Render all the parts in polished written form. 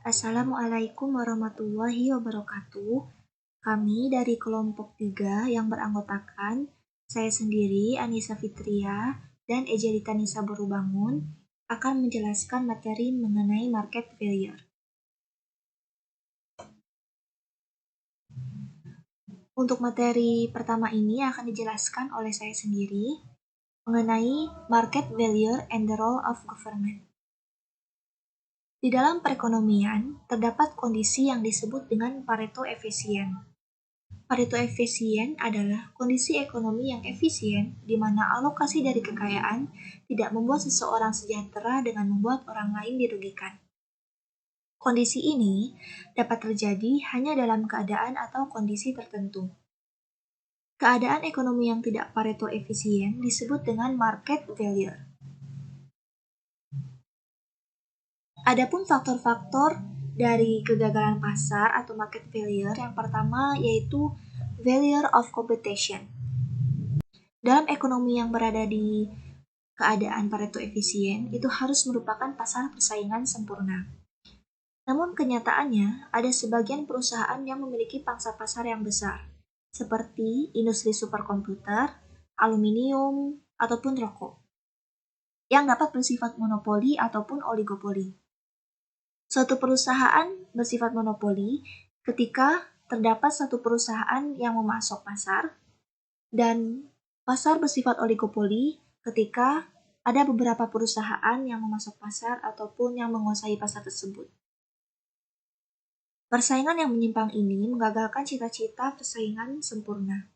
Assalamualaikum warahmatullahi wabarakatuh. Kami dari kelompok 3 yang beranggotakan saya sendiri, Anissa Fitria, dan Ejelita Nisa Barubangun akan menjelaskan materi mengenai market failure. Untuk materi pertama ini akan dijelaskan oleh saya sendiri mengenai market failure and the role of government. Di dalam perekonomian, terdapat kondisi yang disebut dengan Pareto efisien. Pareto efisien adalah kondisi ekonomi yang efisien di mana alokasi dari kekayaan tidak membuat seseorang sejahtera dengan membuat orang lain dirugikan. Kondisi ini dapat terjadi hanya dalam keadaan atau kondisi tertentu. Keadaan ekonomi yang tidak Pareto efisien disebut dengan market failure. Adapun faktor-faktor dari kegagalan pasar atau market failure yang pertama yaitu failure of competition. Dalam ekonomi yang berada di keadaan Pareto efisien, itu harus merupakan pasar persaingan sempurna. Namun kenyataannya, ada sebagian perusahaan yang memiliki pangsa pasar yang besar, seperti industri superkomputer, aluminium, ataupun rokok, yang dapat bersifat monopoli ataupun oligopoli. Suatu perusahaan bersifat monopoli ketika terdapat satu perusahaan yang memasok pasar, dan pasar bersifat oligopoli ketika ada beberapa perusahaan yang memasok pasar ataupun yang menguasai pasar tersebut. Persaingan yang menyimpang ini menggagalkan cita-cita persaingan sempurna.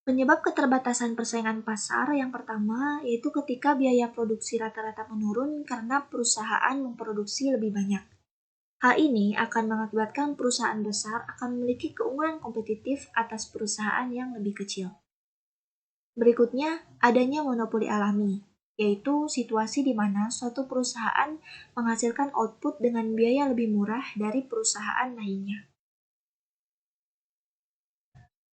Penyebab keterbatasan persaingan pasar yang pertama yaitu ketika biaya produksi rata-rata menurun karena perusahaan memproduksi lebih banyak. Hal ini akan mengakibatkan perusahaan besar akan memiliki keunggulan kompetitif atas perusahaan yang lebih kecil. Berikutnya, adanya monopoli alami, yaitu situasi di mana suatu perusahaan menghasilkan output dengan biaya lebih murah dari perusahaan lainnya.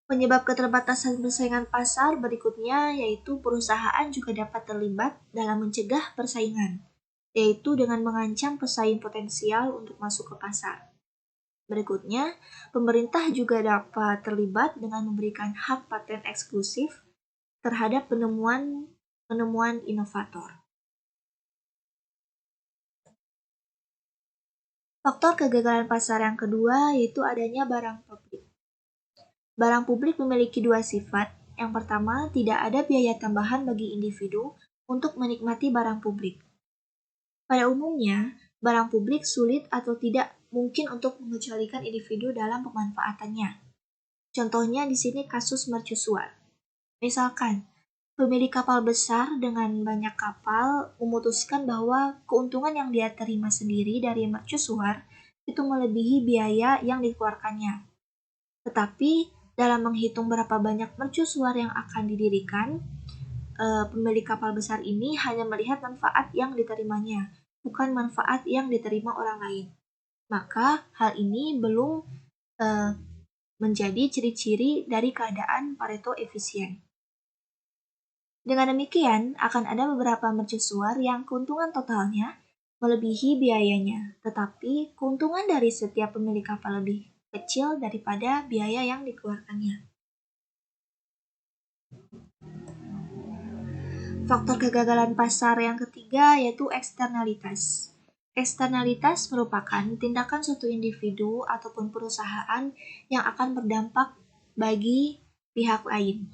Penyebab keterbatasan persaingan pasar berikutnya yaitu perusahaan juga dapat terlibat dalam mencegah persaingan, yaitu dengan mengancam pesaing potensial untuk masuk ke pasar. Berikutnya, pemerintah juga dapat terlibat dengan memberikan hak paten eksklusif terhadap penemuan inovator. Faktor kegagalan pasar yang kedua yaitu adanya barang publik. Barang publik memiliki dua sifat. Yang pertama, tidak ada biaya tambahan bagi individu untuk menikmati barang publik. Pada umumnya, barang publik sulit atau tidak mungkin untuk mengecualikan individu dalam pemanfaatannya. Contohnya di sini kasus mercusuar. Misalkan, pemilik kapal besar dengan banyak kapal memutuskan bahwa keuntungan yang dia terima sendiri dari mercusuar itu melebihi biaya yang dikeluarkannya. Tetapi dalam menghitung berapa banyak mercusuar yang akan didirikan, pemilik kapal besar ini hanya melihat manfaat yang diterimanya, bukan manfaat yang diterima orang lain. Maka hal ini belum menjadi ciri-ciri dari keadaan Pareto efisien. Dengan demikian, akan ada beberapa mercusuar yang keuntungan totalnya melebihi biayanya, tetapi keuntungan dari setiap pemilik kapal lebih kecil daripada biaya yang dikeluarkannya. Faktor kegagalan pasar yang ketiga yaitu eksternalitas. Eksternalitas merupakan tindakan suatu individu ataupun perusahaan yang akan berdampak bagi pihak lain.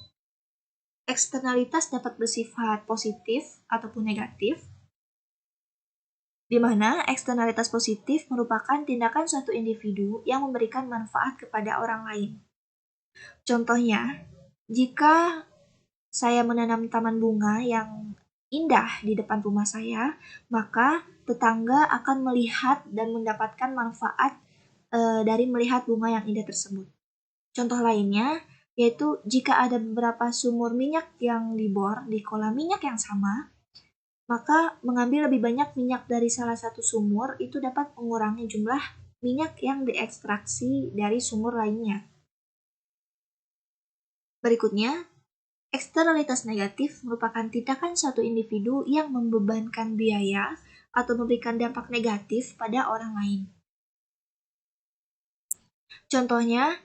Eksternalitas dapat bersifat positif ataupun negatif, di mana eksternalitas positif merupakan tindakan suatu individu yang memberikan manfaat kepada orang lain. Contohnya, jika saya menanam taman bunga yang indah di depan rumah saya, maka tetangga akan melihat dan mendapatkan manfaat dari melihat bunga yang indah tersebut. Contoh lainnya, yaitu jika ada beberapa sumur minyak yang dibor di kolam minyak yang sama, maka mengambil lebih banyak minyak dari salah satu sumur itu dapat mengurangi jumlah minyak yang diekstraksi dari sumur lainnya. Berikutnya, eksternalitas negatif merupakan tindakan suatu individu yang membebankan biaya atau memberikan dampak negatif pada orang lain. Contohnya,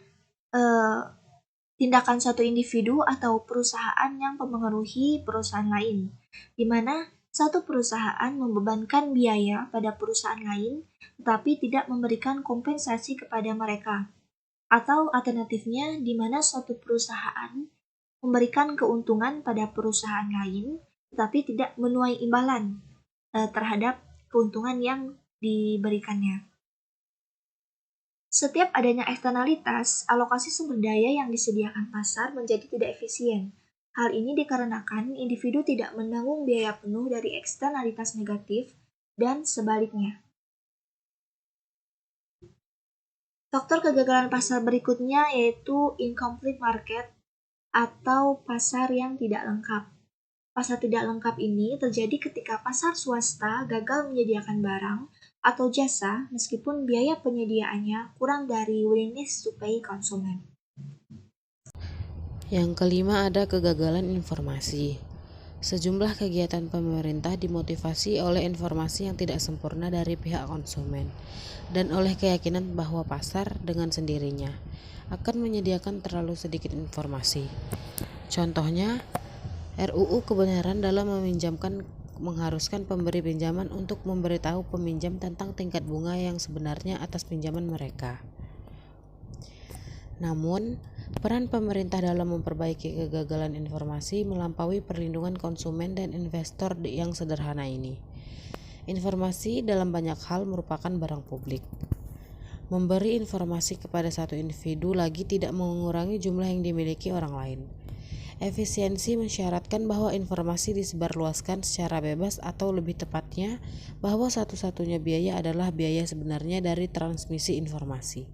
tindakan suatu individu atau perusahaan yang mempengaruhi perusahaan lain, di mana satu perusahaan membebankan biaya pada perusahaan lain, tetapi tidak memberikan kompensasi kepada mereka. Atau alternatifnya, di mana suatu perusahaan memberikan keuntungan pada perusahaan lain, tetapi tidak menuai imbalan terhadap keuntungan yang diberikannya. Setiap adanya eksternalitas, alokasi sumber daya yang disediakan pasar menjadi tidak efisien. Hal ini dikarenakan individu tidak menanggung biaya penuh dari eksternalitas negatif dan sebaliknya. Faktor kegagalan pasar berikutnya yaitu incomplete market atau pasar yang tidak lengkap. Pasar tidak lengkap ini terjadi ketika pasar swasta gagal menyediakan barang atau jasa meskipun biaya penyediaannya kurang dari willingness to pay konsumen. Yang kelima ada kegagalan informasi. Sejumlah kegiatan pemerintah dimotivasi oleh informasi yang tidak sempurna dari pihak konsumen dan oleh keyakinan bahwa pasar dengan sendirinya akan menyediakan terlalu sedikit informasi. Contohnya, RUU kebenaran dalam meminjamkan mengharuskan pemberi pinjaman untuk memberitahu peminjam tentang tingkat bunga yang sebenarnya atas pinjaman mereka. Namun, peran pemerintah dalam memperbaiki kegagalan informasi melampaui perlindungan konsumen dan investor yang sederhana ini. Informasi dalam banyak hal merupakan barang publik. Memberi informasi kepada satu individu lagi tidak mengurangi jumlah yang dimiliki orang lain. Efisiensi mensyaratkan bahwa informasi disebarluaskan secara bebas atau lebih tepatnya bahwa satu-satunya biaya adalah biaya sebenarnya dari transmisi informasi.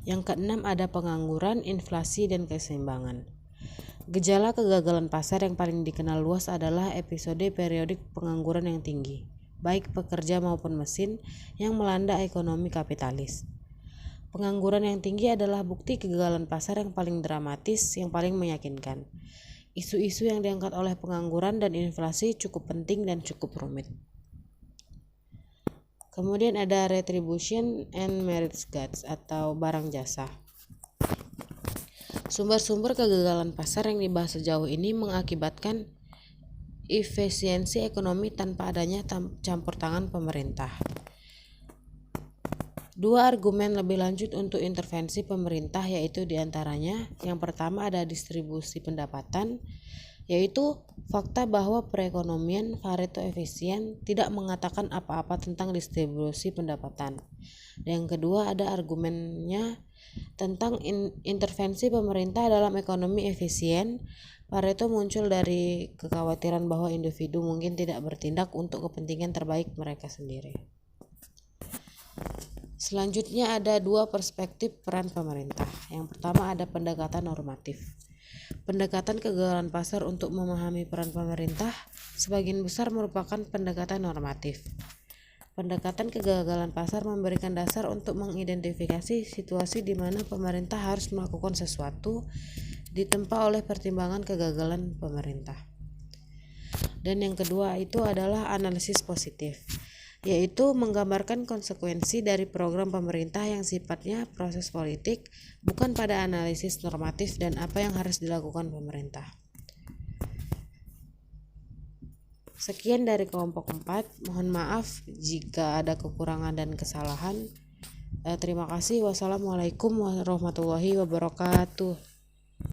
Yang keenam ada pengangguran, inflasi, dan keseimbangan. Gejala kegagalan pasar yang paling dikenal luas adalah episode periodik pengangguran yang tinggi, baik pekerja maupun mesin, yang melanda ekonomi kapitalis. Pengangguran yang tinggi adalah bukti kegagalan pasar yang paling dramatis, yang paling meyakinkan. Isu-isu yang diangkat oleh pengangguran dan inflasi cukup penting dan cukup rumit. Kemudian ada retribution and merit goods atau barang jasa. Sumber-sumber kegagalan pasar yang dibahas sejauh ini mengakibatkan efisiensi ekonomi tanpa adanya campur tangan pemerintah. Dua argumen lebih lanjut untuk intervensi pemerintah yaitu diantaranya yang pertama ada distribusi pendapatan, yaitu fakta bahwa perekonomian Pareto efisien tidak mengatakan apa-apa tentang distribusi pendapatan. Yang kedua ada argumennya tentang intervensi pemerintah dalam ekonomi efisien. Pareto muncul dari kekhawatiran bahwa individu mungkin tidak bertindak untuk kepentingan terbaik mereka sendiri. Selanjutnya ada dua perspektif peran pemerintah. Yang pertama ada pendekatan normatif. Pendekatan kegagalan pasar untuk memahami peran pemerintah sebagian besar merupakan pendekatan normatif. Pendekatan kegagalan pasar memberikan dasar untuk mengidentifikasi situasi di mana pemerintah harus melakukan sesuatu ditempa oleh pertimbangan kegagalan pemerintah. Dan yang kedua itu adalah analisis positif, yaitu menggambarkan konsekuensi dari program pemerintah yang sifatnya proses politik, bukan pada analisis normatif dan apa yang harus dilakukan pemerintah. Sekian dari kelompok 4, mohon maaf jika ada kekurangan dan kesalahan. Terima kasih. Wassalamualaikum warahmatullahi wabarakatuh.